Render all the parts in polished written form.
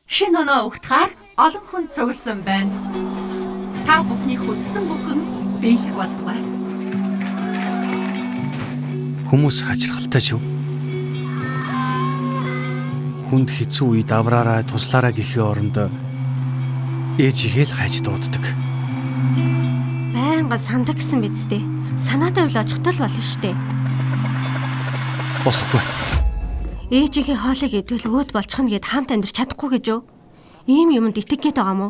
Шинэ оноо угтахаар олон хүн цугласан байна. Та бүхний хүссэн бүхэн биелэх болтугай. Хүмүүс хачирхалтай шүү. Хүнд хэцүү үед авраараа туслаараа гэхийн оронд ээжигээ л хайж дууддаг. Байнга сандаг гэсэн биз дээ. Санаатай уйл очихтол болно штэ. Болохгүй. Ээжигээ хоолыг идвэл өөд болчихно гэд хамт амьдрч чадахгүй гэж юу? Ийм юмд итгэх гээд байгаа мó?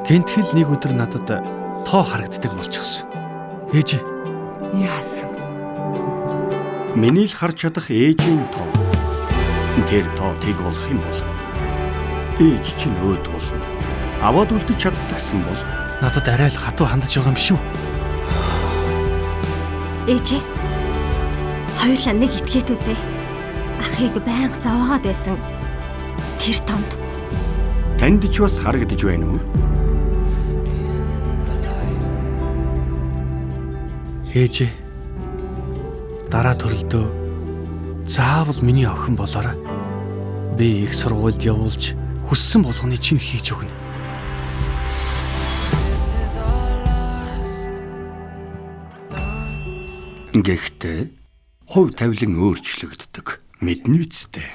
Гэнтгэл нэг өдөр надад тоо харагддаг болчихсон. Ээж. Яасан? Миний л харж чадах ээжийн тоо. Тэр тоо тийг болох юм бол ээж чинь өөд болно. Аваад үлдэж чаддагсан бол Надад арай л хатуу хандаж байгаа юм шүү. Ээжээ. Хоёулаа нэг итгээд үзье. Ахыг байнга заваагаад байсан. Тэр томд. танд ч бас харагдаж байна уу? Ээж. Дараа төрөлдөө заавал миний охин болоорой. Би их сургуульд явуулж хүссэн болгоны чинь хийж өгнө. Гэхдээ хувь тавилан өөрчлөгддөг. Мэднэ үсттэй.